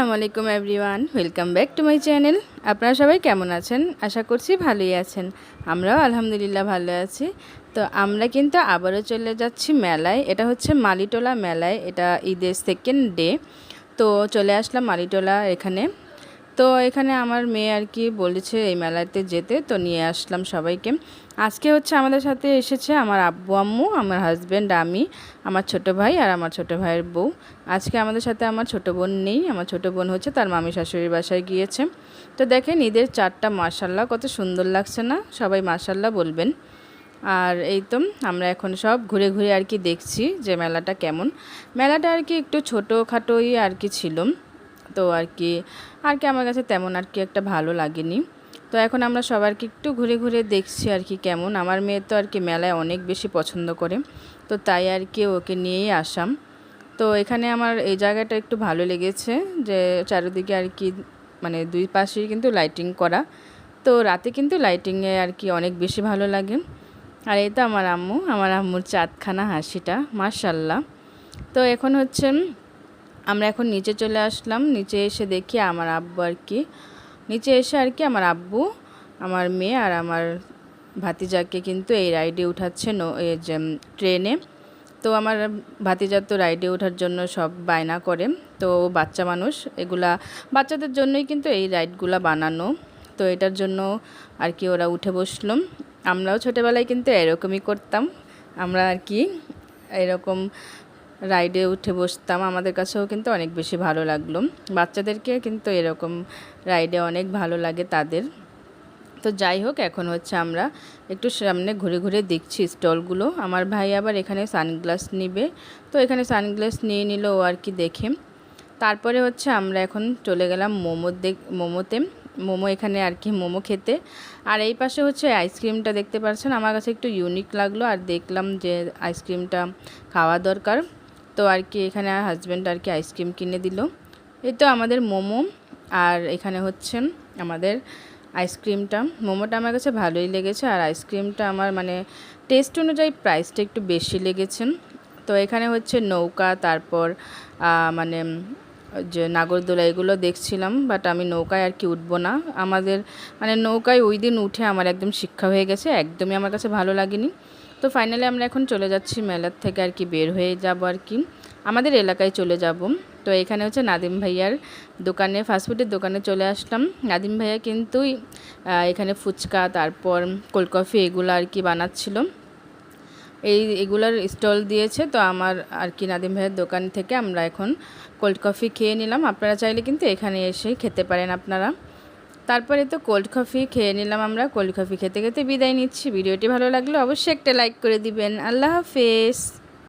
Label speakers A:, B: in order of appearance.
A: আসসালামু আলাইকুম everyone, welcome back to my channel. আপনারা সবাই কেমন আছেন? আশা করছি ভালোই আছেন। আমরাও আলহামদুলিল্লাহ ভালো আছি। তো আমরা কিন্তু আবারও চলে যাচ্ছি মেলায়। এটা হচ্ছে মালিটোলা মেলায়, এটা ঈদের সেকেন্ড ডে। তো চলে আসলাম মালিটোলা এখানে। তো এখানে আমার মেয়ে আর কি বলেছে এই মেলাতে যেতে, তো নিয়ে আসলাম সবাইকে। আজকে হচ্ছে আমাদের সাথে এসেছে আমার আব্বু আম্মু, আমার হাজব্যান্ড, আমি, আমার ছোট ভাই আর আমার ছোট ভাইয়ের বউ। আজকে আমাদের সাথে আমার ছোট বোন নেই। আমার ছোট বোন হচ্ছে তার মামি শাশুড়ির বাসায় গিয়েছে। তো দেখেন ঈদের চারটা মাশাল্লাহ কত সুন্দর লাগছে না? সবাই মাশাল্লাহ বলবেন। আর এই তো আমরা এখন সব ঘুরে ঘুরে আর কি দেখছি যে মেলাটা কেমন। মেলাটা আর কি একটু ছোটোখাটোই আর কি ছিল। তো আর কি আমার কাছে তেমন আর কি একটা ভালো লাগেনি। তো এখন আমরা সবার কি একটু ঘুরে ঘুরে দেখছি আর কি কেমন। আমার মেয়ে তো আর কি মেলায় অনেক বেশি পছন্দ করে, তো তাই আর কি ওকে নিয়েই আসাম। তো এখানে আমার এই জায়গাটা একটু ভালো লেগেছে যে চারিদিকে আর কি মানে দুই পাশেই কিন্তু লাইটিং করা। তো রাতে কিন্তু লাইটিংয়ে আর কি অনেক বেশি ভালো লাগে। আর এই তো আমার আম্মু, আমার আম্মুর চাঁদখানা হাসিটা মাশাল্লাহ। তো এখন হচ্ছে আমরা এখন নিচে চলে আসলাম। নিচে এসে দেখি আমার আব্বু আর কি নিচে এসে আর কি আমার আব্বু, আমার মেয়ে আর আমার ভাতিজাকে কিন্তু এই রাইডে উঠাচ্ছে এই যে ট্রেনে। তো আমার ভাতিজা তো রাইডে ওঠার জন্য সব বায়না করে। তো বাচ্চা মানুষ, এগুলা বাচ্চাদের জন্যই কিন্তু এই রাইডগুলা বানানো। তো এটার জন্য আর কি ওরা উঠে বসলো। আমরাও ছোটোবেলায় কিন্তু এরকমই করতাম। আমরা আর কি এরকম রাইডে উঠে বসতাম। আমাদের কাছেও কিন্তু অনেক বেশি ভালো লাগলো। বাচ্চাদেরকে কিন্তু এরকম রাইডে অনেক ভালো লাগে তাদের। তো যাই হোক, এখন হচ্ছে আমরা একটু সামনে ঘুরে ঘুরে দেখছি স্টলগুলো। আমার ভাই আবার এখানে সানগ্লাস নিবে, তো এখানে সানগ্লাস নিয়ে নিল ও আর কি দেখে। তারপরে হচ্ছে আমরা এখন চলে গেলাম মোমোতে। মোমো এখানে আর কি মোমো খেতে। আর এই পাশে হচ্ছে আইসক্রিমটা দেখতে পাচ্ছেন, আমার কাছে একটু ইউনিক লাগলো আর দেখলাম যে আইসক্রিমটা খাওয়া দরকার। তো আর কি এখানে হাজব্যান্ড আর কি আইসক্রিম কিনে দিল। এই তো আমাদের মোমো, আর এখানে হচ্ছে আমাদের আইসক্রিমটা। মোমোটা আমার কাছে ভালোই লেগেছে, আর আইসক্রিমটা আমার মানে টেস্ট অনুযায়ী প্রাইসটা একটু বেশি লেগেছে। তো এখানে হচ্ছে নৌকা, তারপর মানে যে নাগরদোলা এগুলো দেখছিলাম, বাট আমি নৌকায় আর কি উঠবো না। আমাদের মানে নৌকায় ওই দিন উঠে আমার একদম শিক্ষা হয়ে গেছে, একদমই আমার কাছে ভালো লাগেনি। তো ফাইনালি আমরা এখন চলে যাচ্ছি মেলার থেকে আর কি বের হয়ে যাব আর কি আমাদের এলাকায় চলে যাব। তো এখানে হচ্ছে নাদিম ভাইয়ার দোকানে, ফাস্টফুডের দোকানে চলে আসলাম। নাদিম ভাইয়া কিন্তু এখানে ফুচকা, তারপর কোল্ড কফি এগুলো আর কি বানাচ্ছিল, এগুলার স্টল দিয়েছে। তো আমার আর কি নাদিম ভাইয়ের দোকান থেকে আমরা এখন কোল্ড কফি খেয়ে নিলাম। আপনারা চাইলে কিন্তু এখানে এসে খেতে পারেন আপনারা। তারপরে তো কোল্ড কফি খেয়ে নিলাম আমরা। কোল্ড কফি খেতে খেতে বিদায় নিচ্ছি। ভিডিওটি ভালো লাগলে অবশ্যই একটা লাইক করে দিবেন। আল্লাহ হাফেজ।